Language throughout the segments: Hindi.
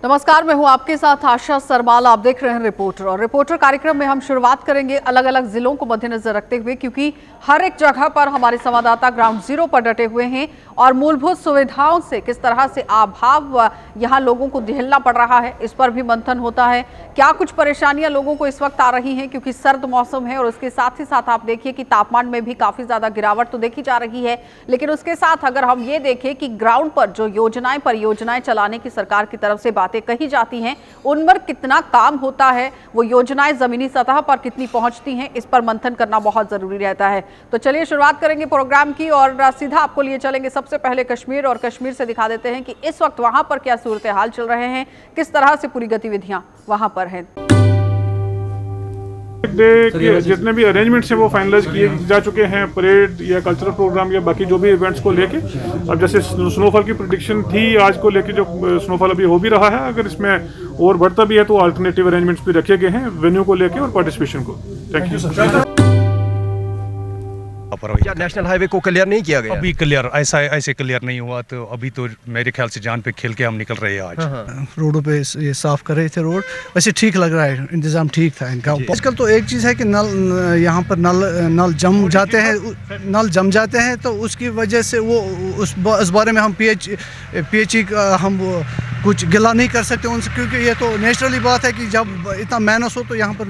नमस्कार, मैं हूं आपके साथ आशा सरमाल। आप देख रहे हैं रिपोर्टर और रिपोर्टर कार्यक्रम में हम शुरुआत करेंगे अलग अलग जिलों को मद्देनजर रखते हुए, क्योंकि हर एक जगह पर हमारे संवाददाता ग्राउंड जीरो पर डटे हुए हैं और मूलभूत सुविधाओं से किस तरह से अभाव यहां लोगों को झेलना पड़ रहा है, इस पर भी मंथन होता है। क्या कुछ परेशानियां लोगों को इस वक्त आ रही हैं, क्योंकि सर्द मौसम है और उसके साथ ही साथ आप देखिए कि तापमान में भी काफी ज्यादा गिरावट तो देखी जा रही है। लेकिन उसके साथ अगर हम ये देखें कि ग्राउंड पर जो योजनाएं परियोजनाएं चलाने की सरकार की तरफ से बातें कही जाती हैं, उन पर कितना काम होता है, वो योजनाएं जमीनी सतह पर कितनी पहुंचती हैं, इस पर मंथन करना बहुत जरूरी रहता है। तो चलिए शुरुआत करेंगे प्रोग्राम की और सीधा आपको लिए चलेंगे सबसे पहले कश्मीर, और कश्मीर से दिखा देते हैं कि इस वक्त वहां पर क्या सूरत हाल चल रहे हैं, किस तरह से पूरी गतिविधियां वहां पर हैं। जितने भी अरेंजमेंट्स हैं वो फाइनलाइज किए जा चुके हैं, परेड या कल्चरल प्रोग्राम या बाकी जो भी इवेंट्स को लेके। अब जैसे स्नोफॉल की प्रेडिक्शन थी आज को लेके, जो स्नोफॉल अभी हो भी रहा है, अगर इसमें और बढ़ता भी है तो अल्टरनेटिव अरेंजमेंट्स भी रखे गए हैं वेन्यू को लेके और पार्टिसिपेशन को। Thank you. क्या नेशनल हाईवे को क्लियर नहीं किया गया? अभी क्लियर ऐसे क्लियर नहीं हुआ, तो अभी तो मेरे ख्याल से जान पे खेल के हम निकल रहे हैं आज। रोडों पे ये साफ कर रहे थे रोड, वैसे ठीक लग रहा है, इंतजाम ठीक था इनका। आजकल तो एक चीज़ है कि नल यहाँ पर नल जम जाते हैं तो उसकी वजह से वो उस बारे में हम पीएचई हम कुछ गिला नहीं कर सकते उनसे, क्योंकि ये तो नेचुरली बात है कि जब इतना मेहनत हो तो यहाँ पर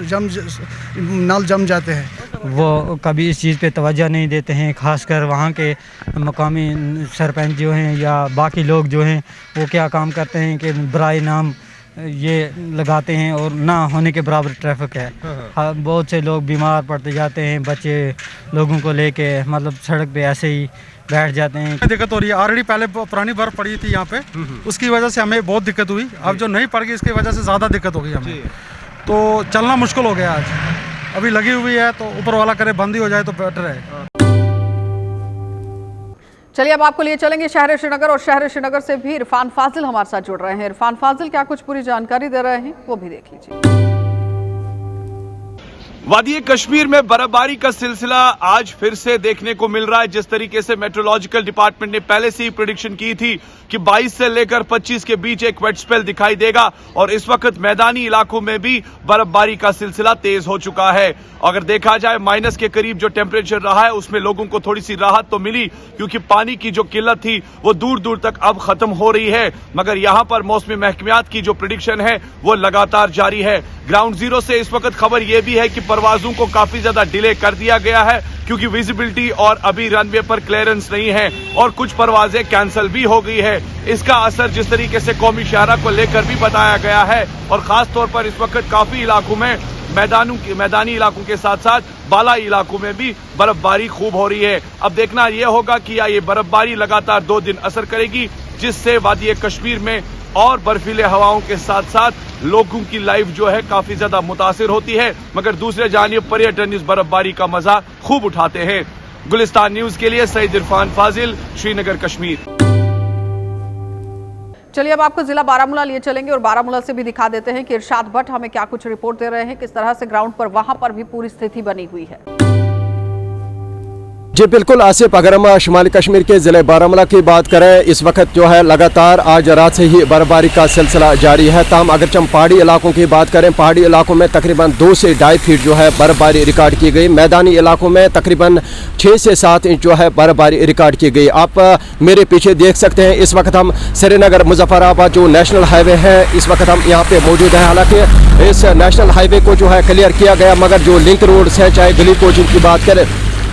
नल जम जाते हैं। वो कभी इस चीज़ पे तवज्जो नहीं देते हैं, खासकर वहाँ के मकामी सरपंच जो हैं या बाकी लोग जो हैं, वो क्या काम करते हैं कि बराए नाम ये लगाते हैं और ना होने के बराबर ट्रैफिक है। बहुत से लोग बीमार पड़ते जाते हैं, बच्चे लोगों को लेके मतलब सड़क पे ऐसे ही बैठ जाते हैं। दिक्कत हो रही है, ऑलरेडी पहले पुरानी बर्फ पड़ी थी यहाँ पे, उसकी वजह से हमें बहुत दिक्कत हुई। अब जो नहीं पड़ गई इसकी वजह से ज़्यादा दिक्कत हो गई हमें, तो चलना मुश्किल हो गया आज। अभी लगी हुई है तो ऊपर वाला करे बंद ही हो जाए तो बेटर है। चलिए अब आपको लिए चलेंगे शहर श्रीनगर, और शहर श्रीनगर से भी इरफान फाजिल हमारे साथ जुड़ रहे हैं। इरफान फाजिल क्या कुछ पूरी जानकारी दे रहे हैं, वो भी देख लीजिए। वादी कश्मीर में बर्फबारी का सिलसिला आज फिर से देखने को मिल रहा है। जिस तरीके से मेट्रोलॉजिकल डिपार्टमेंट ने पहले से ही प्रेडिक्शन की थी कि 22 से लेकर 25 के बीच एक वेट स्पेल दिखाई देगा, और इस वक्त मैदानी इलाकों में भी बर्फबारी का सिलसिला तेज हो चुका है। अगर देखा जाए माइनस के करीब जो टेम्परेचर रहा है उसमें लोगों को थोड़ी सी राहत तो मिली, क्योंकि पानी की जो किल्लत थी वो दूर दूर तक अब खत्म हो रही है। मगर यहाँ पर मौसमी महकमियात की जो प्रेडिक्शन है वो लगातार जारी है। ग्राउंड जीरो से इस वक्त खबर यह भी है कि परवाजों को काफी ज्यादा डिले कर दिया गया है, क्योंकि विजिबिलिटी और अभी रनवे पर क्लियरेंस नहीं है और कुछ परवाजें कैंसिल भी हो गई है। इसका असर जिस तरीके से कौमी शाहरा को लेकर भी बताया गया है, और खास तौर पर इस वक्त काफी इलाकों में मैदानी इलाकों के साथ साथ बालाई इलाकों में भी बर्फबारी खूब हो रही है। अब देखना यह होगा कि या ये बर्फबारी लगातार 2 दिन असर करेगी, जिससे वादी कश्मीर में और बर्फीले हवाओं के साथ साथ लोगों की लाइफ जो है काफी ज्यादा मुतासिर होती है। मगर दूसरे जानिब पर्यटन इस बर्फबारी का मजा खूब उठाते हैं। गुलिस्तान न्यूज के लिए सईद इरफान फाजिल, श्रीनगर, कश्मीर। चलिए अब आपको जिला बारामूला लिए चलेंगे और बारामूला से भी दिखा देते हैं कि इरशाद भट्ट हमें क्या कुछ रिपोर्ट दे रहे हैं, किस तरह से ग्राउंड पर वहां पर भी पूरी स्थिति बनी हुई है। जी बिल्कुल आसिफ, अगर हम शुमाली कश्मीर के ज़िले बारामूला की बात करें, इस वक्त जो है लगातार आज रात से ही बर्फबारी का सिलसिला जारी है। ताम अगर हम पहाड़ी इलाकों की बात करें, पहाड़ी इलाकों में तकरीबन 2 से 2.5 फीट जो है बर्फबारी रिकॉर्ड की गई। मैदानी इलाकों में तकरीबन 6 से 7 इंच जो है बर्फबारी रिकॉर्ड की गई। आप मेरे पीछे देख सकते हैं, इस वक्त हम श्रीनगर मुजफ्फराबाद जो नेशनल हाईवे है, इस वक्त हम यहाँ पे मौजूद हैं। हालांकि इस नेशनल हाईवे को जो है क्लियर किया गया, मगर जो लिंक रोड्स हैं, चाहे गली कोचिंग की बात करें,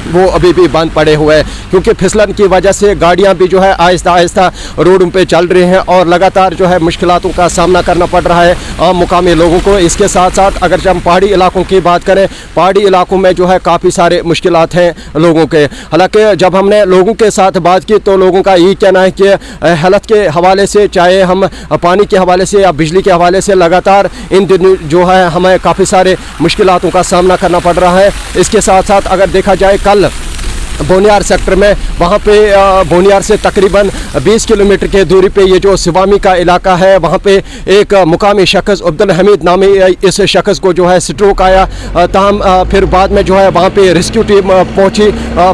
वो अभी भी बंद पड़े हुए हैं, क्योंकि फिसलन की वजह से गाड़ियां भी जो है आहिस्ता आहिस्ता रोडों पे चल रही हैं और लगातार जो है मुश्किलातों का सामना करना पड़ रहा है आम मुकामी लोगों को। इसके साथ साथ अगर हम पहाड़ी इलाकों की बात करें, पहाड़ी इलाकों में जो है काफ़ी सारे मुश्किलात हैं लोगों के। हालांकि जब हमने लोगों के साथ बात की तो लोगों का यही कहना है कि हेल्थ के हवाले से, चाहे हम पानी के हवाले से या बिजली के हवाले से, लगातार इन दिनों जो है हमें काफ़ी सारे मुश्किलातों का सामना करना पड़ रहा है। इसके साथ साथ अगर देखा जाए, कल बोनियार सेक्टर में, वहाँ पे बोनियार से तकरीबन 20 किलोमीटर के दूरी पे ये जो सिवामी का इलाका है, वहाँ पे एक मुकामी शख्स अब्दुल हमीद नामी इस शख्स को जो है स्ट्रोक आया। ताहम फिर बाद में जो है वहाँ पे रेस्क्यू टीम पहुँची,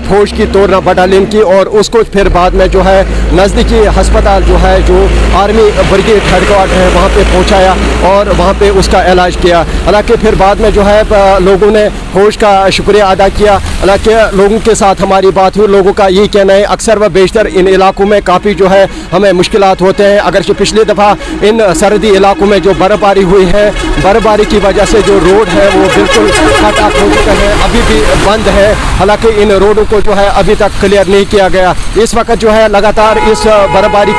फौज की तोड़ना बटालियन की, और उसको फिर बाद में जो है नज़दीकी अस्पताल जो है जो आर्मी ब्रिगेड हेडक्वार्टर है वहाँ पे पहुँचाया और वहाँ पे उसका इलाज किया। हालांकि फिर बाद में जो है लोगों ने फौज का शुक्रिया अदा किया। हालांकि लोगों के साथ हमारी बात हुई, लोगों का यही कहना है अक्सर व बेशतर इन इलाकों में काफ़ी जो है हमें मुश्किलात होते हैं। अगरचे पिछली दफ़ा इन सरहदी इलाकों में जो बर्फ़बारी हुई है, बर्फ़बारी की वजह से जो रोड है वो बिल्कुल कट ऑफ हो चुका है, अभी भी बंद है। हालांकि इन रोडों को जो है अभी तक क्लियर नहीं किया गया। इस वक्त जो है लगातार इस बर्फ़बारी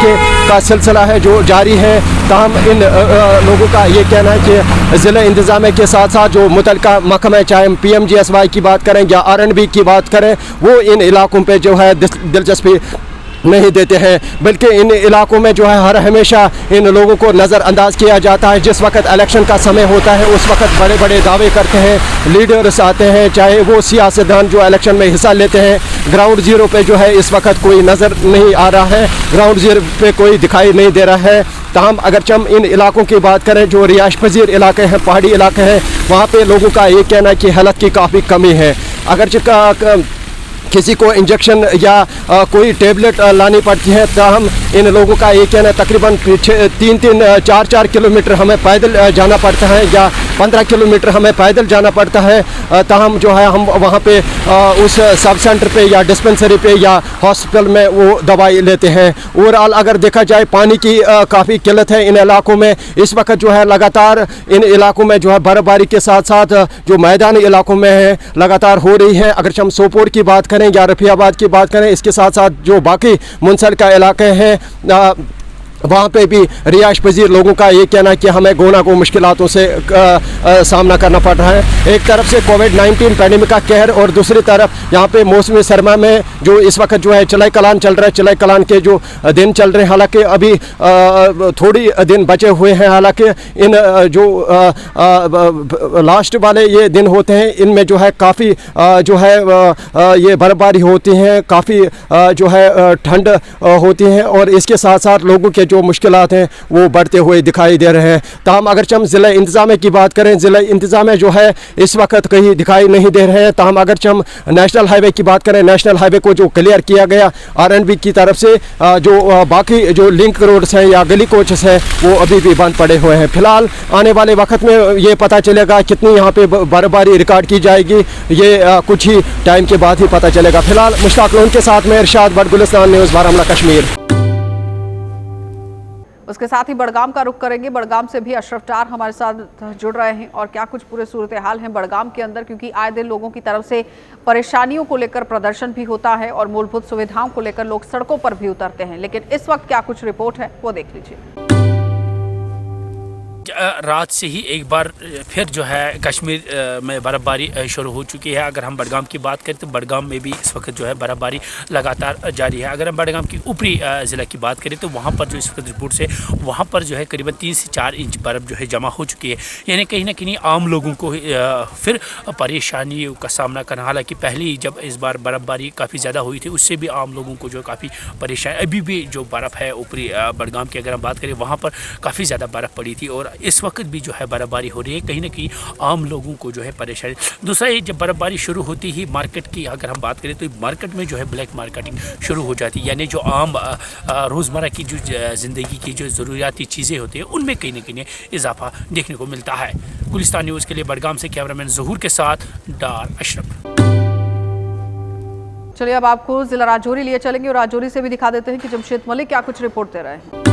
का सिलसिला है जो जारी है। ताहम इन लोगों का ये कहना है कि ज़िला इंतज़ामिया के साथ साथ जो मुतल्लिका महकमा, चाहे हम PMGSY की बात करें या RNB की बात करें, वो इन इलाकों पे जो है दिलचस्पी नहीं देते हैं, बल्कि इन इलाकों में जो है हर हमेशा इन लोगों को नज़रअंदाज किया जाता है। जिस वक्त इलेक्शन का समय होता है उस वक्त बड़े बड़े दावे करते हैं, लीडर्स आते हैं, चाहे वो सियासतदान जो इलेक्शन में हिस्सा लेते हैं। ग्राउंड ज़ीरो पे जो है इस वक्त कोई नज़र नहीं आ रहा है, ग्राउंड ज़ीरो पे कोई दिखाई नहीं दे रहा है। ताहम अगरचे हम इन इलाकों की बात करें जो रिहाइश पजीर इलाके हैं, पहाड़ी इलाके हैं, वहाँ पे लोगों का ये कहना है कि हालत की काफ़ी कमी है। अगरचे किसी को इंजेक्शन या कोई टेबलेट लानी पड़ती है, ताहम इन लोगों का ये कहना है तकरीबन 3-4 किलोमीटर हमें पैदल जाना पड़ता है या 15 किलोमीटर हमें पैदल जाना पड़ता है। ताहम जो है हम वहाँ पे उस सब सेंटर पे या डिस्पेंसरी पे या हॉस्पिटल में वो दवाई लेते हैं। ओवरऑल अगर देखा जाए पानी की काफ़ी किल्लत है इन इलाकों में। इस वक्त जो है लगातार इन इलाकों में जो है बर्फ़बारी के साथ साथ जो मैदानी इलाकों में है लगातार हो रही है। अगर हम सोपोर की बात करें या रफियाबाद की बात करें, इसके साथ साथ जो बाकी मुंसलिका इलाके हैं वहाँ पे भी रिहाइश पजीर लोगों का ये कहना है कि हमें गोना को मुश्किलातों से सामना करना पड़ रहा है। एक तरफ से कोविड-19 पैंडेमिक का कहर और दूसरी तरफ यहाँ पे मौसमी सरमा में जो इस वक्त जो है चलाई कलान चल रहा है, चलाई कलान के जो दिन चल रहे हैं। हालांकि अभी थोड़ी दिन बचे हुए हैं, हालांकि इन जो लास्ट वाले ये दिन होते हैं इनमें जो है काफ़ी जो है ये बर्फ़बारी होती हैं, काफ़ी जो है ठंड होती हैं और इसके साथ साथ लोगों के जो मुश्किलात हैं वो बढ़ते हुए दिखाई दे रहे हैं। ताहम अगर हम ज़िला इंतज़ामिया की बात करें, ज़िला इंतज़ामिया जो है इस वक्त कहीं दिखाई नहीं दे रहे हैं। ताहम अगर हम नेशनल हाईवे की बात करें, नेशनल हाईवे को जो क्लियर किया गया RNB की तरफ से, जो बाकी जो लिंक रोड्स हैं या गली कोचेस हैं वो अभी भी बंद पड़े हुए हैं। फिलहाल आने वाले वक्त में ये पता चलेगा कितनी यहाँ पे बर्फ़बारी रिकॉर्ड की जाएगी, ये कुछ ही टाइम के बाद ही पता चलेगा। फिलहाल मुश्ताक लोन के साथ में इरशाद भट्ट, गुलिस्तान न्यूज़, बारामूला, कश्मीर। उसके साथ ही बड़गाम का रुख करेंगे। बड़गाम से भी अशरफ टार हमारे साथ जुड़ रहे हैं और क्या कुछ पूरे सूरत हाल है बड़गाम के अंदर, क्योंकि आए दिन लोगों की तरफ से परेशानियों को लेकर प्रदर्शन भी होता है और मूलभूत सुविधाओं को लेकर लोग सड़कों पर भी उतरते हैं। लेकिन इस वक्त क्या कुछ रिपोर्ट है वो देख लीजिए। रात से ही एक बार फिर जो है कश्मीर में बर्फ़बारी शुरू हो चुकी है। अगर हम बड़गाम की बात करें तो बड़गाम में भी इस वक्त जो है बर्फ़बारी लगातार जारी है। अगर हम बड़गाम की ऊपरी ज़िला की बात करें तो वहाँ पर जो इस वक्त रिपोर्ट से वहाँ पर जो है करीबन 3 से 4 इंच बर्फ़ जो है जमा हो चुकी है। यानी कहीं ना कहीं आम लोगों को फिर परेशानियों का सामना करना, हालांकि पहले जब इस बार बर्फ़बारी काफ़ी ज़्यादा हुई थी उससे भी आम लोगों को जो काफ़ी परेशानी, अभी भी जो बर्फ़ है ऊपरी बड़गाम की अगर हम बात करें वहाँ पर काफ़ी ज़्यादा बर्फ़ पड़ी थी और इस वक्त भी जो है बर्फ़बारी हो रही है। कहीं ना कहीं आम लोगों को जो है परेशानी। दूसरा ये जब बर्फ़बारी शुरू होती ही मार्केट की अगर हम बात करें तो मार्केट में जो है ब्लैक मार्केटिंग शुरू हो जाती है, यानी जो आम रोज़मर्रा की जो ज़िंदगी की जो ज़रूरियाती चीज़ें होती हैं उनमें कहीं ना कहीं इजाफा देखने को मिलता है। गुलिस्तान न्यूज़ के लिए बड़गाम से कैमरामैन ज़हूर के साथ डार अशरफ। चलिए अब आपको जिला राजौरी लिए चलेंगे और राजौरी से भी दिखा देते हैं कि जमशेद मलिक क्या कुछ रिपोर्ट दे रहे हैं।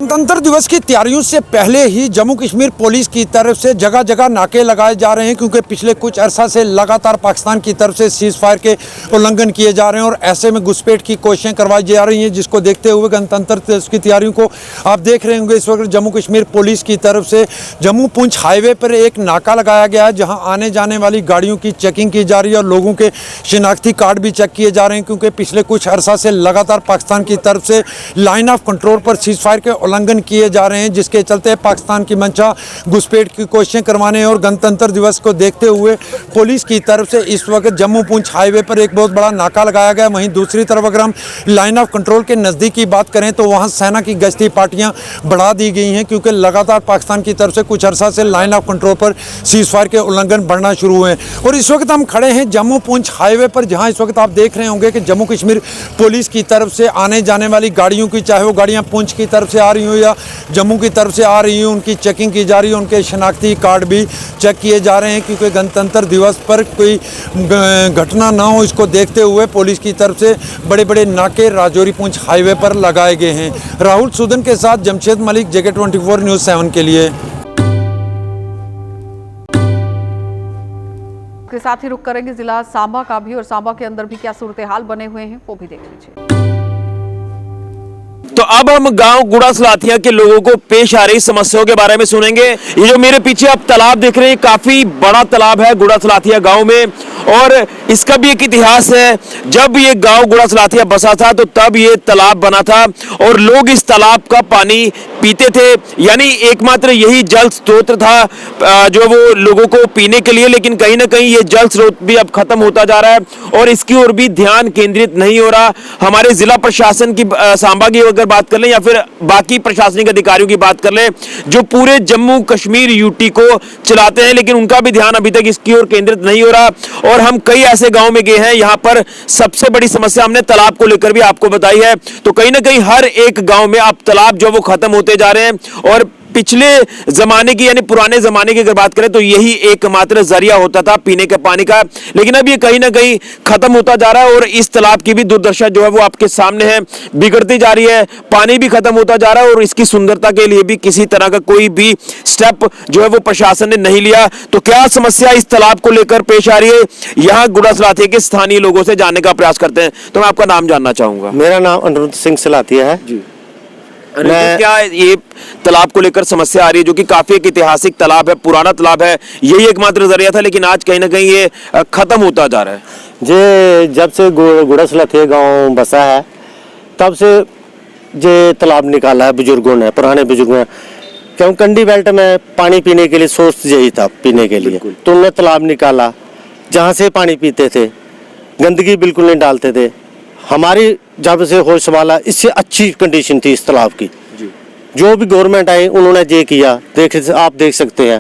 गणतंत्र दिवस की तैयारियों से पहले ही जम्मू कश्मीर पुलिस की तरफ से जगह जगह नाके लगाए जा रहे हैं, क्योंकि पिछले कुछ अरसा से लगातार पाकिस्तान की तरफ से सीज़ फायर के उल्लंघन किए जा रहे हैं और ऐसे में घुसपैठ की कोशिशें करवाई जा रही हैं, जिसको देखते हुए गणतंत्र दिवस की तैयारियों को आप देख रहे होंगे। इस वक्त जम्मू कश्मीर पुलिस की तरफ से जम्मू पुंछ हाईवे पर एक नाका लगाया गया है, जहाँ आने जाने वाली गाड़ियों की चेकिंग की जा रही है और लोगों के शिनाख्ती कार्ड भी चेक किए जा रहे हैं, क्योंकि पिछले कुछ अरसा से लगातार पाकिस्तान की तरफ से लाइन ऑफ कंट्रोल पर सीज़ फायर के उल्लंघन उल्लंघन किए जा रहे हैं, जिसके चलते पाकिस्तान की मंशा घुसपैठ की कोशिशें करवाने और गणतंत्र दिवस को देखते हुए पुलिस की तरफ से इस वक्त जम्मू पुंछ हाईवे पर एक बहुत बड़ा नाका लगाया गया। वहीं दूसरी तरफ अगर हम लाइन ऑफ कंट्रोल के नज़दीक की बात करें तो वहाँ सेना की गश्ती पार्टियाँ बढ़ा दी गई हैं, क्योंकि लगातार पाकिस्तान की तरफ से कुछ अरसा से लाइन ऑफ कंट्रोल पर सीज फायर के उल्लंघन बढ़ना शुरू हुए हैं। और इस वक्त हम खड़े हैं जम्मू पुंछ हाईवे पर, जहां इस वक्त आप देख रहे होंगे कि जम्मू कश्मीर पुलिस की तरफ से आने जाने वाली गाड़ियों की, चाहे वो गाड़ियां पुंछ की तरफ से आ रही हो या जम्मू की तरफ से आ रही हो, उनकी चेकिंग की जा रही है। उनके शनाख्ती कार्ड भी चेक किए जा रहे हैं, क्योंकि गणतंत्र दिवस पर कोई घटना ना हो, इसको देखते हुए पुलिस की तरफ से बड़े बड़े नाके राजौरी पुंछ हाईवे पर लगाए गए हैं। राहुल सूदन के साथ जमशेद मलिक, JK24 न्यूज़ 7 के लिए। के साथ ही रुक करेंगे जिला सांबा का भी, और सांबा के अंदर भी क्या सूरत हाल बने हुए हैं वो भी देख लीजिए। तो अब हम गांव गुड़ा सलाथिया के लोगों को पेश आ रही समस्याओं के बारे में सुनेंगे। ये जो मेरे पीछे आप तालाब देख रहे हैं, काफी बड़ा तालाब है गुड़ा सलाथिया गांव में, और इसका भी एक इतिहास है। जब ये गांव गुड़ा सलाथिया बसा था तो तब ये तालाब बना था और लोग इस तालाब का पानी पीते थे, यानी एकमात्र यही जल स्रोत था जो वो लोगों को पीने के लिए। लेकिन कहीं ना कहीं ये जल स्रोत भी अब खत्म होता जा रहा है और इसकी ओर भी ध्यान केंद्रित नहीं हो रहा। हमारे जिला प्रशासन की, सांबा की अगर बात कर लें या फिर बाकी प्रशासनिक अधिकारियों की बात कर लें जो पूरे जम्मू कश्मीर यूटी को चलाते हैं, लेकिन उनका भी ध्यान अभी तक इसकी ओर केंद्रित नहीं हो रहा। और हम कई ऐसे गांव में गए हैं, यहाँ पर सबसे बड़ी समस्या हमने तालाब को लेकर भी आपको बताई है। तो कहीं ना कहीं हर एक गांव में अब तालाब जो वो खत्म होते जा रहे हैं, और पिछले जमाने की यानी पुराने जमाने की अगर बात करें तो यही एकमात्र जरिया होता था पीने के पानी का, लेकिन अब ये कहीं ना कहीं खत्म होता जा रहा है। और इस तालाब की भी दुर्दशा जो है वो आपके सामने है, बिगड़ती जा रही है, पानी भी खत्म होता जा रहा है और इसकी सुंदरता के लिए भी किसी तरह का कोई भी स्टेप जो है वो प्रशासन ने नहीं लिया। तो क्या समस्या इस तालाब को लेकर पेश आ रही है, यहाँ गुड़ा सलाथिया के स्थानीय लोगों से जानने का प्रयास करते हैं। तो मैं आपका नाम जानना चाहूंगा। मेरा नाम अनिरुद्ध सिंह सलाथिया है जी। क्या ये तालाब को लेकर समस्या आ रही है, जो कि काफी एक ऐतिहासिक तालाब है, पुराना तालाब है, यही एकमात्र जरिया था, लेकिन आज कहीं ना कहीं ये खत्म होता जा रहा है। जे जब से गुड़ा सलाथिया गांव बसा है तब से जे तालाब निकाला है बुजुर्गों ने, पुराने बुजुर्गों ने, क्यों कंडी बेल्ट में पानी पीने के लिए सोर्स यही था पीने के लिए, तो उन्होंने तालाब निकाला जहाँ से पानी पीते थे, गंदगी बिल्कुल नहीं डालते थे। हमारी जब से होश संभाला इससे अच्छी कंडीशन थी इस तालाब की। जो भी गवर्नमेंट आई उन्होंने ये किया, आप देख सकते हैं,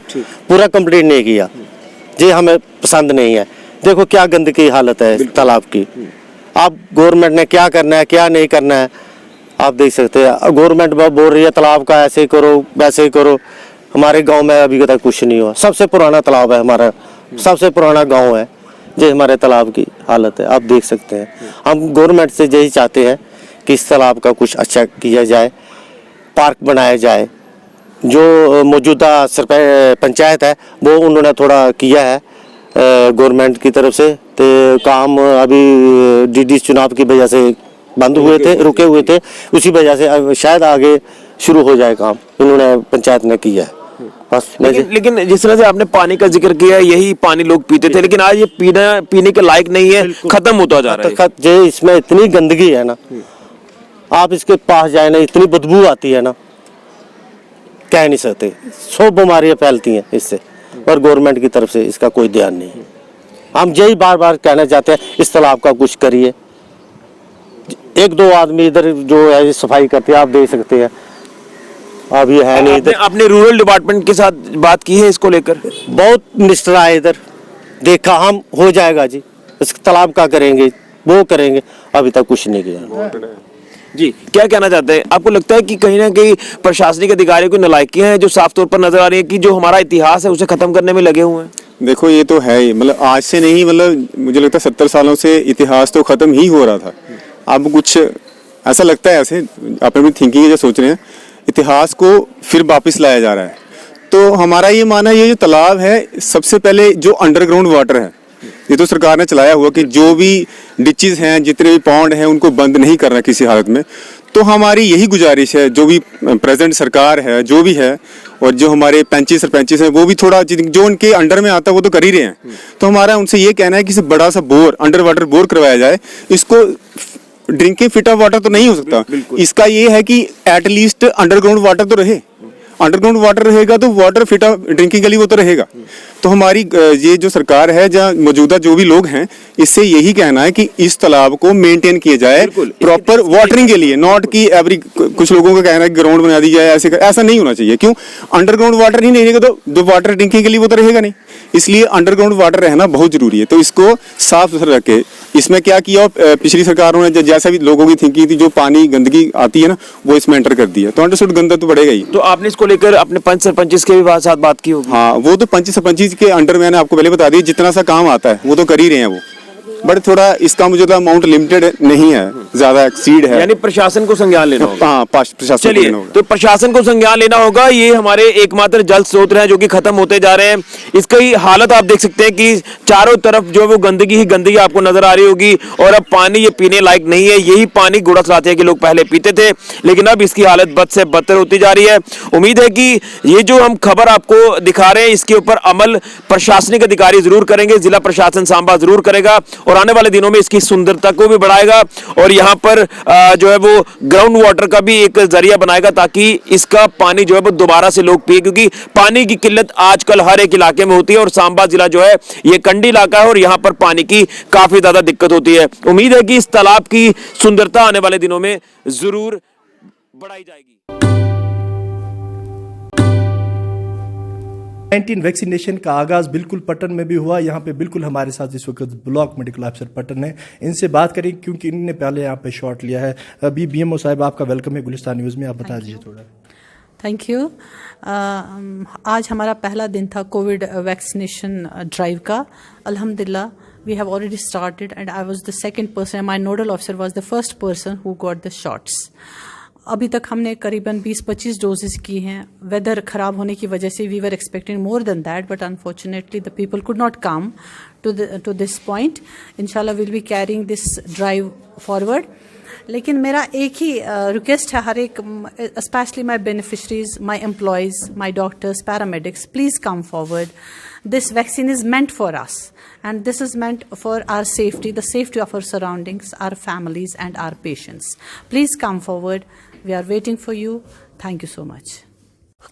पूरा कंप्लीट नहीं किया। ये हमें पसंद नहीं है। देखो क्या गंदगी हालत है इस तालाब की। आप गवर्नमेंट ने क्या करना है क्या नहीं करना है आप देख सकते हैं। गवर्नमेंट बोल रही है तालाब का ऐसे करो वैसे करो, हमारे गाँव में अभी तक कुछ नहीं हुआ। सबसे पुराना तालाब है हमारा, सबसे पुराना गाँव है। ये हमारे तालाब की हालत है, आप देख सकते हैं। हम गवर्नमेंट से यही चाहते हैं कि इस तालाब का कुछ अच्छा किया जाए, पार्क बनाया जाए। जो मौजूदा पंचायत है वो उन्होंने थोड़ा किया है गवर्नमेंट की तरफ से, तो काम अभी DD चुनाव की वजह से बंद हुए थे, रुके हुए थे, उसी वजह से शायद आगे शुरू हो जाए काम, इन्होंने पंचायत ने किया है बस। लेकिन जिस तरह से आपने पानी का जिक्र किया है, यही पानी लोग पीते थे, लेकिन आज ये पीने के लायक नहीं है, खत्म होता जा रहा है। इसमें इतनी गंदगी है ना, आप इसके पास जाए ना, इतनी बदबू आती है ना, कह नहीं सकते। 100 बीमारियां फैलती हैं इससे, और गवर्नमेंट की तरफ से इसका कोई ध्यान नहीं है। हम यही बार बार कहना चाहते हैं इस तालाब का कुछ करिए। 1-2 आदमी इधर जो है सफाई करते हैं, आप देख सकते हैं, अभी है नहीं। आपने रूरल डिपार्टमेंट के साथ बात की है इसको लेकर? बहुत मिनिस्टर आए इधर, देखा, हम हो जाएगा जी, इस तालाब का करेंगे वो करेंगे, अभी तक कुछ नहीं किया जी। क्या कहना चाहते हैं? आपको लगता है कि कहीं ना कहीं प्रशासनिक अधिकारियों की नालायकियां हैं जो साफ तौर पर नजर आ रही है कि जो हमारा इतिहास है उसे खत्म करने में लगे हुए हैं? देखो ये तो है ही, मतलब आज से नहीं, मतलब मुझे लगता है 70 सालों से इतिहास तो खत्म ही हो रहा था। अब कुछ ऐसा लगता है, ऐसे आप अपनी थिंकिंग जो सोच रहे हैं, इतिहास को फिर वापस लाया जा रहा है। तो हमारा ये मानना है, ये जो तालाब है सबसे पहले जो अंडरग्राउंड वाटर है, ये तो सरकार ने चलाया हुआ कि जो भी डिचेस हैं, जितने भी पॉन्ड हैं, उनको बंद नहीं करना किसी हालत में। तो हमारी यही गुजारिश है, जो भी प्रेजेंट सरकार है जो भी है, और जो हमारे पंचिस सरपंचिस हैं वो भी थोड़ा जो उनके अंडर में आता है वो तो कर ही रहे हैं। तो हमारा उनसे ये कहना है कि बड़ा सा बोर, अंडर वाटर बोर करवाया जाए, इसको ड्रिंकिंग फिट ऑफ वाटर तो नहीं हो सकता। इसका ये है कि एटलीस्ट अंडरग्राउंड वाटर तो रहे, अंडरग्राउंड वाटर रहेगा तो वाटर फिट ऑफ ड्रिंकिंग के लिए वो तो रहेगा। तो हमारी ये जो सरकार है या मौजूदा जो भी लोग हैं, इससे यही कहना है कि इस तालाब को मेंटेन किया जाए प्रॉपर वाटरिंग के लिए, नॉट कि एवरी कुछ लोगों का कहना है ग्राउंड बना दी जाए, ऐसा नहीं होना चाहिए। क्यों? अंडरग्राउंड वाटर ही नहीं रहेगा तो जो वाटर ड्रिंकिंग के लिए वो तो रहेगा नहीं, इसलिए अंडरग्राउंड वाटर रहना बहुत जरूरी है। तो इसको साफ सुथरा रखे। इसमें क्या किया पिछली सरकारों ने, जैसा भी लोगों की थिंकिंग थी, जो पानी गंदगी आती है ना वो इसमें एंटर कर दिया, तो अंडरस्टूड गंदा तो बढ़ेगा ही। तो आपने इसको लेकर अपने पंच सरपंच के भी साथ बात की होगी? हाँ, वो तो पंच सरपंच के अंडर मैंने आपको पहले बता दिया, जितना सा काम आता है वो तो कर ही रहे हैं वो, बट थोड़ा इसका मुझे तो अमाउंट लिमिटेड नहीं है, ज्यादा एक्सीड है, यानी प्रशासन को संज्ञान लेना होगा। हाँ, प्रशासन को लेना होगा। तो प्रशासन को संज्ञान लेना होगा। ये हमारे एकमात्र जल स्रोत हैं जो कि खत्म होते जा रहे हैं। इसकी हालत आप देख सकते हैं कि चारों तरफ जो वो गंदगी ही गंदगी आपको नजर आ रही होगी, और अब पानी ये पीने लायक नहीं है। यही पानी गुड़ा सलाथिया के लोग पहले पीते थे, लेकिन अब इसकी हालत बद से बदतर होती जा रही है। उम्मीद है कि ये जो हम खबर आपको दिखा रहे हैं इसके ऊपर अमल प्रशासनिक अधिकारी जरूर करेंगे, जिला प्रशासन सांबा जरूर करेगा, और आने वाले दिनों में इसकी सुंदरता को भी बढ़ाएगा, और यहाँ पर जो है वो ग्राउंड वाटर का भी एक जरिया बनाएगा ताकि इसका पानी जो है वो दोबारा से लोग पिए, क्योंकि पानी की किल्लत आजकल हर एक इलाके में होती है, और सांबा जिला जो है ये कंडी इलाका है और यहाँ पर पानी की काफी ज्यादा दिक्कत होती है। उम्मीद है कि इस तालाब की सुंदरता आने वाले दिनों में जरूर बढ़ाई जाएगी। 19 वैक्सीनेशन का आगाज बिल्कुल पटन में भी हुआ। यहाँ पे बिल्कुल हमारे साथ इस वक्त ब्लॉक मेडिकल ऑफिसर पटन है, इनसे बात करें क्योंकि इन्होंने पहले यहाँ पे शॉट लिया है। अभी बीएमओ साहब आपका वेलकम है गुलिस्तान न्यूज़ में, आप बता दीजिए थोड़ा। Thank you. आज हमारा पहला दिन था कोविड वैक्सीनेशन ड्राइव का। अल्हम्दुलिल्लाह we have already started and I was the second person, my nodal officer was the first person who got the shots. अभी तक हमने करीबन 20-25 डोजेस की हैं। वेदर ख़राब होने की वजह से we were expecting more than that, but unfortunately the people could not come to this point. इंशाल्लाह will be carrying this drive forward. लेकिन मेरा एक ही रिक्वेस्ट है हर एक, specially my beneficiaries, my employees, my doctors, paramedics, please come forward. This vaccine is meant for us, and this is meant for our safety, the safety of our surroundings, our families and our patients. Please come forward. We are waiting for you. Thank you so much.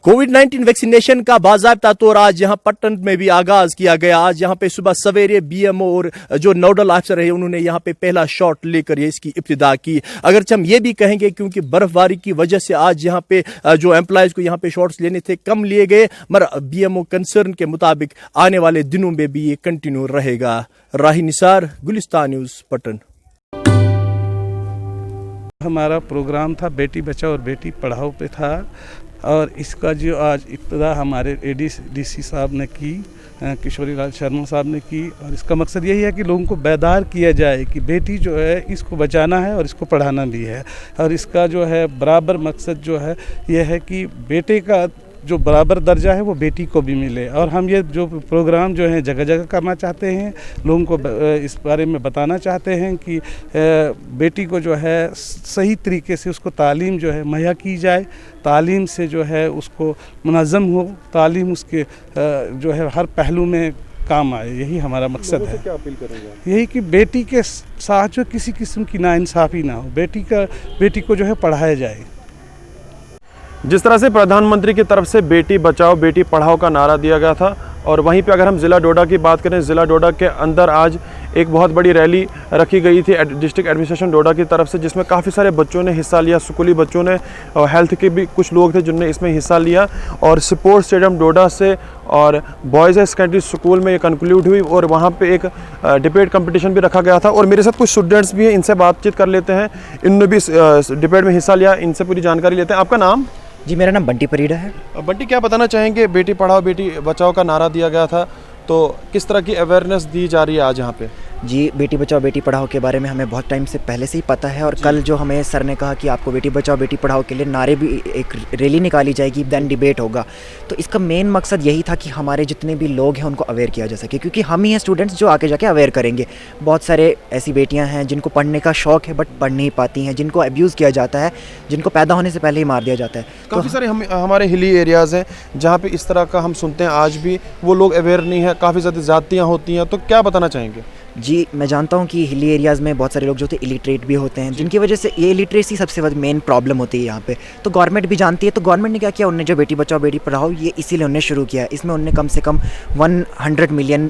Covid vaccination का बाज़ाब्ता तौर आज यहाँ पट्टन में भी आगाज किया गया। आज यहाँ पे सुबह सवेरे बीएमओ और जो नोडल ऑफिसर है उन्होंने यहाँ पे पहला शॉट लेकर इसकी इब्तिदा की। अगर हम ये भी कहेंगे क्योंकि बर्फबारी की वजह से आज यहाँ पे जो एम्प्लॉयज को यहाँ पे शॉट्स लेने थे कम लिए गए, मगर बीएमओ कंसर्न के मुताबिक आने वाले दिनों में भी ये कंटिन्यू रहेगा। राही निसार, गुलिस्तान न्यूज़, पट्टन। हमारा प्रोग्राम था बेटी बचाओ और बेटी पढ़ाओ पे था, और इसका जो आज इब्तिदा हमारे डीसी साहब ने की, किशोरी लाल शर्मा साहब ने की, और इसका मकसद यही है कि लोगों को बेदार किया जाए कि बेटी जो है इसको बचाना है और इसको पढ़ाना भी है, और इसका जो है बराबर मकसद जो है यह है कि बेटे का जो बराबर दर्जा है वो बेटी को भी मिले। और हम ये जो प्रोग्राम जो है जगह जगह करना चाहते हैं, लोगों को इस बारे में बताना चाहते हैं कि बेटी को जो है सही तरीके से उसको तालीम जो है मुहैया की जाए, तालीम से जो है उसको मुनज़्ज़म हो, तालीम उसके जो है हर पहलू में काम आए। यही हमारा मकसद है। क्या अपील करेंगे? यही कि बेटी के साथ जो किसी किस्म की नाइंसाफ़ी ना हो, बेटी को जो है पढ़ाया जाए। जिस तरह से प्रधानमंत्री की तरफ से बेटी बचाओ बेटी पढ़ाओ का नारा दिया गया था, और वहीं पे अगर हम ज़िला डोडा की बात करें, ज़िला डोडा के अंदर आज एक बहुत बड़ी रैली रखी गई थी डिस्ट्रिक्ट एडमिनिस्ट्रेशन डोडा की तरफ से, जिसमें काफ़ी सारे बच्चों ने हिस्सा लिया। स्कूली बच्चों ने और हेल्थ के भी कुछ लोग थे जिन्होंने इसमें हिस्सा लिया, और स्पोर्ट्स स्टेडियम डोडा से और बॉयज़ हाई सेकेंडरी स्कूल में ये कंक्लूड हुई, और वहाँ पे एक डिबेट कंपटीशन भी रखा गया था। और मेरे साथ कुछ स्टूडेंट्स भी हैं, इनसे बातचीत कर लेते हैं। इन्होंने भी डिबेट में हिस्सा लिया, इनसे पूरी जानकारी लेते हैं। आपका नाम? जी, मेरा नाम बंटी परीडा है। बंटी, क्या बताना चाहेंगे, बेटी पढ़ाओ बेटी बचाओ का नारा दिया गया था, तो किस तरह की अवेयरनेस दी जा रही है आज यहाँ पे? जी, बेटी बचाओ बेटी पढ़ाओ के बारे में हमें बहुत टाइम से पहले से ही पता है, और कल जो हमें सर ने कहा कि आपको बेटी बचाओ बेटी पढ़ाओ के लिए नारे भी एक रैली निकाली जाएगी, दैन डिबेट होगा। तो इसका मेन मकसद यही था कि हमारे जितने भी लोग हैं उनको अवेयर किया जा सके, क्योंकि हम ही हैं स्टूडेंट्स जो आगे जाके अवेयर करेंगे। बहुत सारे ऐसी बेटियाँ हैं जिनको पढ़ने का शौक़ है बट पढ़ नहीं पाती हैं, जिनको अब्यूज़ किया जाता है, जिनको पैदा होने से पहले ही मार दिया जाता है। काफ़ी सारे हमारे हिली एरियाज़ हैं जहाँ पे इस तरह का हम सुनते हैं, आज भी वो लोग अवेयर नहीं है, काफ़ी ज़्यादा ज़्यादतियाँ होती हैं, तो क्या बताना चाहेंगे? जी मैं जानता हूँ कि हिली एरियाज़ में बहुत सारे लोग जो होते हैं इलिटरेट भी होते हैं, जिनकी वजह से ये इलिटरेसी सबसे मेन प्रॉब्लम होती है यहाँ पे। तो गवर्नमेंट भी जानती है, तो गवर्नमेंट ने क्या किया, उन्होंने जो बेटी बचाओ बेटी पढ़ाओ ये इसीलिए उन्होंने शुरू किया है। इसमें उन्होंने कम से कम $100 मिलियन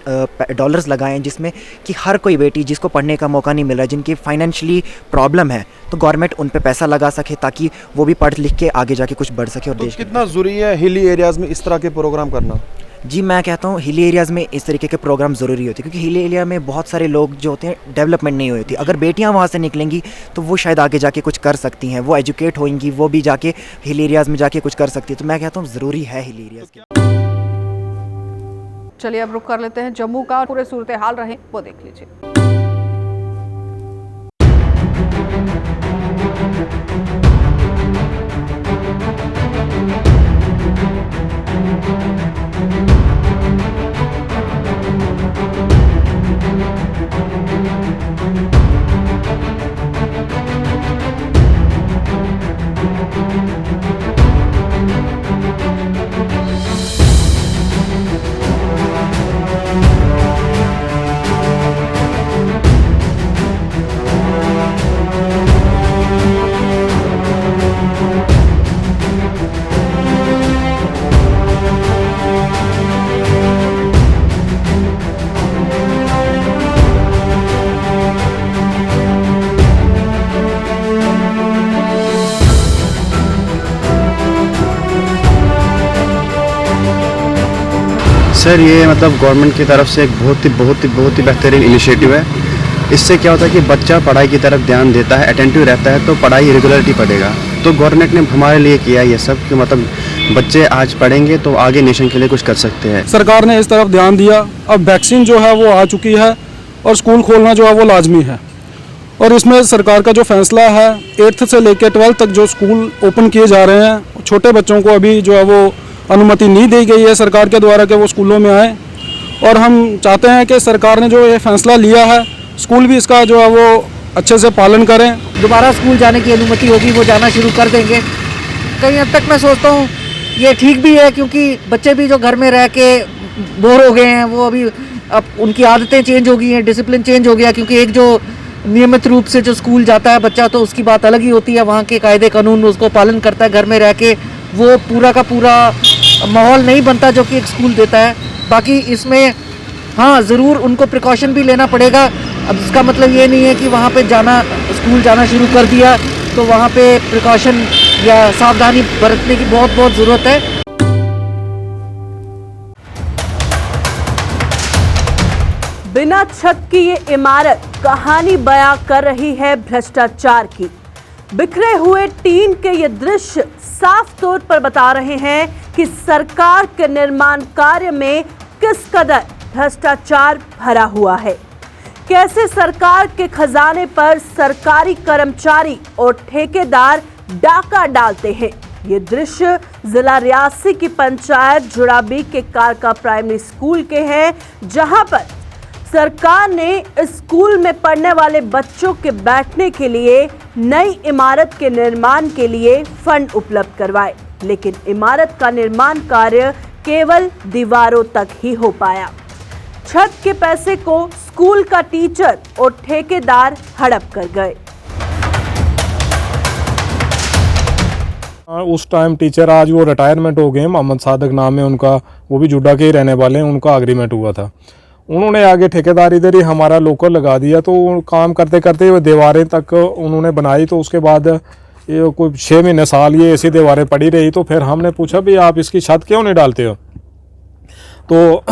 लगाए हैं, जिसमें कि हर कोई बेटी जिसको पढ़ने का मौका नहीं मिल रहा है, जिनकी फाइनेंशियली प्रॉब्लम है, तो गवर्नमेंट उन पे पैसा लगा सके ताकि वो भी पढ़ लिख के आगे जाके कुछ बढ़ सके। और तो देश कितना ज़रूरी है हिली एरियाज़ में इस तरह के प्रोग्राम करना? जी मैं कहता हूँ हिली एरियाज़ में इस तरीके के प्रोग्राम ज़रूरी होते हैं, क्योंकि हिली एरिया में बहुत सारे लोग जो होते हैं डेवलपमेंट नहीं हुई होती। अगर बेटियाँ वहाँ से निकलेंगी तो वो शायद आगे जाके कुछ कर सकती हैं, वो एजुकेट होंगी, वो भी जाके हिली एरियाज़ में जाके कुछ कर सकती है। तो मैं कहता हूँ ज़रूरी है हिली एरियाज़ के। चलिए अब रुक कर लेते हैं जम्मू का, पूरे सूरत हाल रहे वो देख लीजिए। सर ये मतलब गवर्नमेंट की तरफ से एक बहुत ही बेहतरीन इनिशिएटिव है। इससे क्या होता है कि बच्चा पढ़ाई की तरफ ध्यान देता है, अटेंटिव रहता है, तो पढ़ाई रेगुलरिटी पढ़ेगा। तो गवर्नमेंट ने हमारे लिए किया ये सब कि मतलब बच्चे आज पढ़ेंगे तो आगे नेशन के लिए कुछ कर सकते हैं। सरकार ने इस तरफ ध्यान दिया। अब वैक्सीन जो है वो आ चुकी है और स्कूल खोलना जो है वो लाजमी है। और इसमें सरकार का जो फैसला है 8th से लेकर 12th तक जो स्कूल ओपन किए जा रहे हैं, छोटे बच्चों को अभी जो है वो अनुमति नहीं दी गई है सरकार के द्वारा कि वो स्कूलों में आए। और हम चाहते हैं कि सरकार ने जो ये फैसला लिया है, स्कूल भी इसका जो है वो अच्छे से पालन करें। दोबारा स्कूल जाने की अनुमति होगी, वो जाना शुरू कर देंगे। कहीं हद तक मैं सोचता हूँ ये ठीक भी है, क्योंकि बच्चे भी जो घर में रह के बोर हो गए हैं, वो अभी अब उनकी आदतें चेंज हो गई हैं, डिसिप्लिन चेंज हो गया। क्योंकि एक जो नियमित रूप से जो स्कूल जाता है बच्चा, तो उसकी बात अलग ही होती है, वहाँ के कायदे कानून उसको पालन करता है। घर में रह के वो पूरा का पूरा माहौल नहीं बनता जो कि एक स्कूल देता है। बाकी इसमें हाँ ज़रूर उनको प्रिकॉशन भी लेना पड़ेगा। अब इसका मतलब ये नहीं है कि वहाँ पे जाना, स्कूल जाना शुरू कर दिया तो वहाँ पे प्रिकॉशन या सावधानी बरतने की बहुत ज़रूरत है। बिना छत की ये इमारत कहानी बयां कर रही है भ्रष्टाचार की। बिखरे हुए टीन के ये दृश्य साफ तौर पर बता रहे हैं कि सरकार के निर्माण कार्य में किस कदर भ्रष्टाचार भरा हुआ है। कैसे सरकार के खजाने पर सरकारी कर्मचारी और ठेकेदार डाका डालते हैं। ये दृश्य जिला रियासी की पंचायत जुड़ाबी के कारका प्राइमरी स्कूल के हैं, जहां पर सरकार ने इस स्कूल में पढ़ने वाले बच्चों के बैठने के लिए नई इमारत के निर्माण के लिए फंड उपलब्ध करवाए, लेकिन इमारत का निर्माण कार्य केवल दीवारों तक ही हो पाया। छत के पैसे को स्कूल का टीचर और ठेकेदार हड़प कर गए। उस टाइम टीचर, आज वो रिटायरमेंट हो गए, मोहम्मद सादक नाम है उनका, वो भी जुड्डा के ही रहने वाले हैं। उनका एग्रीमेंट हुआ था, उन्होंने आगे ठेकेदार इधर ही हमारा लोकल लगा दिया। तो काम करते करते वो दीवारें तक उन्होंने बनाई। तो उसके बाद ये कोई 6 महीने साल ये ऐसी दीवारें पड़ी रही। तो फिर हमने पूछा भी आप इसकी छत क्यों नहीं डालते हो? तो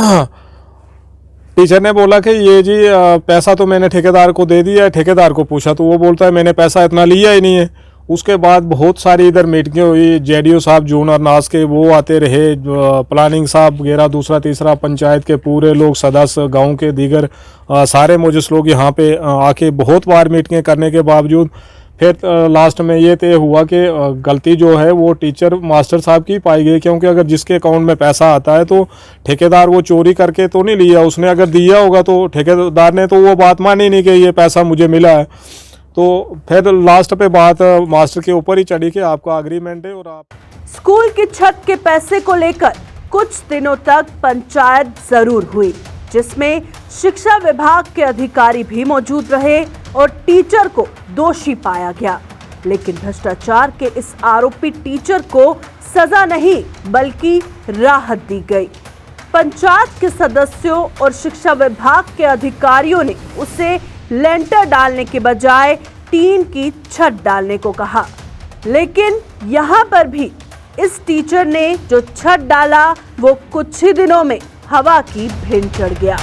टीचर ने बोला कि ये जी पैसा तो मैंने ठेकेदार को दे दिया है। ठेकेदार को पूछा तो वो बोलता है मैंने पैसा इतना लिया ही नहीं है। उसके बाद बहुत सारी इधर मीटिंगें हुई, जेडीओ साहब जून और नास के वो आते रहे, प्लानिंग साहब वगैरह, दूसरा तीसरा पंचायत के पूरे लोग, सदस्य, गांव के दीगर सारे मौजूद लोग यहाँ पे आके बहुत बार मीटिंगें करने के बावजूद फिर लास्ट में ये तय हुआ कि गलती जो है वो टीचर मास्टर साहब की पाई गई। क्योंकि अगर जिसके अकाउंट में पैसा आता है तो ठेकेदार वो चोरी करके तो नहीं लिया, उसने अगर दिया होगा तो ठेकेदार ने तो वो बात मानी नहीं कि ये पैसा मुझे मिला है। तो फिर लास्ट पे बात मास्टर के ऊपर ही चढ़ी कि आपका एग्रीमेंट है और आप। स्कूल की छत के पैसे को लेकर कुछ दिनों तक पंचायत जरूर हुई, जिसमें शिक्षा विभाग के अधिकारी भी मौजूद रहे और टीचर को दोषी पाया गया, लेकिन भ्रष्टाचार के इस आरोपी टीचर को सजा नहीं बल्कि राहत दी गई। पंचायत के सदस्यों और शिक्षा विभाग के अधिकारियों ने उसे लेंटर डालने के बजाय टीन की छत डालने को कहा, लेकिन यहाँ पर भी इस टीचर ने जो छत डाला वो कुछ ही दिनों में हवा की भिंड चढ़ गया।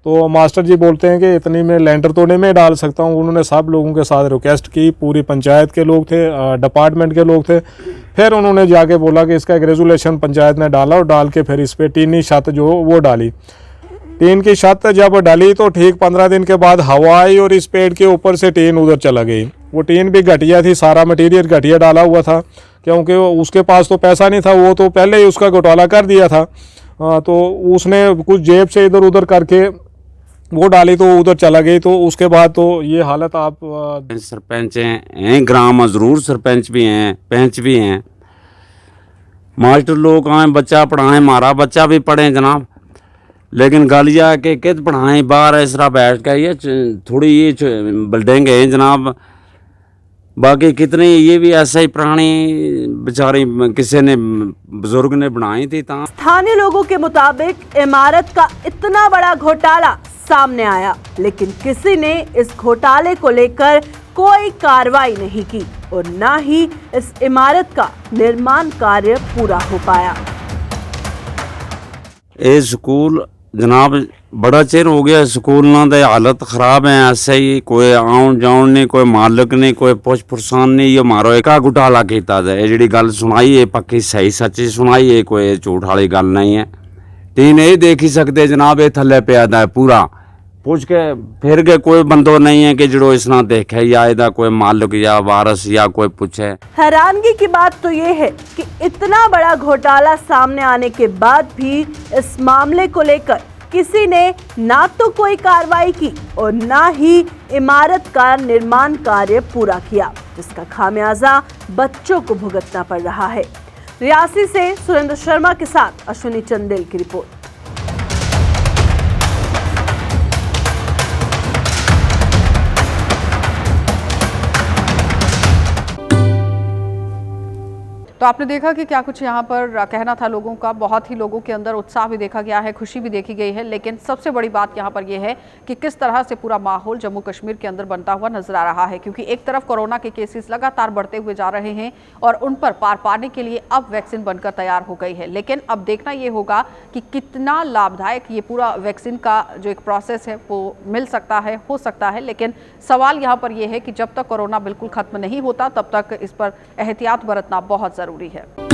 तो मास्टर जी बोलते हैं कि इतनी मैं लेंटर तो नहीं मैं डाल सकता हूँ। उन्होंने सब लोगों के साथ रिक्वेस्ट की, पूरी पंचायत के लोग थे, डिपार्टमेंट के लोग थे। फिर उन्होंने जाके बोला कि इसका एक रेजोल्यूशन पंचायत ने डाला और डाल के फिर इस पर टीनी छत जो वो डाली। टीन की छत जब डाली तो ठीक 15 दिन के बाद हवा आई और इस पेड़ के ऊपर से टीन उधर चला गई। वो टीन भी घटिया थी, सारा मटीरियल घटिया डाला हुआ था, क्योंकि उसके पास तो पैसा नहीं था, वो तो पहले ही उसका घोटाला कर दिया था। तो उसने कुछ जेब से इधर उधर करके वो डाली तो उधर चला गई। तो उसके बाद तो ये हालत आप सरपंच हैं ग्राम जरूर, सरपंच भी हैं, पंच भी हैं, मास्टर लोग आए बच्चा पढ़ाएं, हमारा बच्चा भी पढ़े जनाब, लेकिन गालिया के कित पढ़ाएं बाहर इस तरह बैठ के। ये थोड़ी ये बिल्डिंग है जनाब, बाकी कितने ये भी ऐसा ही पुरानी बेचारी किसी ने बुजुर्ग ने बनाई थी। स्थानीय लोगों के मुताबिक इमारत का इतना बड़ा घोटाला सामने आया, लेकिन किसी ने इस घोटाले को लेकर कोई कार्रवाई नहीं की और न ही इस इमारत का निर्माण कार्य पूरा हो पाया। ये स्कूल जनाब बड़ा चिर हो गया, स्कूल ना दे हालत खराब है, ऐसे ही कोई आउन जाउन नहीं, कोई मालिक नहीं, कोई पुछ पुरसान नहीं। ये मारो एक घोटाला किया जाए, जी गल सुनाई है पक्की सही सच्ची सुनाई है, कोई झूठ वाली गल नहीं है। तीन यही देख ही सकते जनाब, ये थले पे है पूरा पूछ के फिर के कोई बंदो नहीं है कि जो इसना देखे या इदा कोई मालिक या वारस या कोई पूछे। हैरानगी की बात तो ये है कि इतना बड़ा घोटाला सामने आने के बाद भी इस मामले को लेकर किसी ने ना तो कोई कार्रवाई की और ना ही इमारत का निर्माण कार्य पूरा किया, जिसका खामियाजा बच्चों को भुगतना पड़ रहा है। रियासी से सुरेंद्र शर्मा के साथ अश्विनी चंदेल की रिपोर्ट। तो आपने देखा कि क्या कुछ यहाँ पर कहना था लोगों का। बहुत ही लोगों के अंदर उत्साह भी देखा गया है, खुशी भी देखी गई है, लेकिन सबसे बड़ी बात यहाँ पर यह है कि किस तरह से पूरा माहौल जम्मू कश्मीर के अंदर बनता हुआ नजर आ रहा है, क्योंकि एक तरफ कोरोना के केसेस लगातार बढ़ते हुए जा रहे हैं और उन पर पार पाने के लिए अब वैक्सीन बनकर तैयार हो गई है। लेकिन अब देखना ये होगा कि कितना लाभदायक ये पूरा वैक्सीन का जो एक प्रोसेस है वो मिल सकता है, हो सकता है। लेकिन सवाल यहाँ पर यह है कि जब तक कोरोना बिल्कुल खत्म नहीं होता तब तक इस पर एहतियात बरतना बहुत जरूरी है।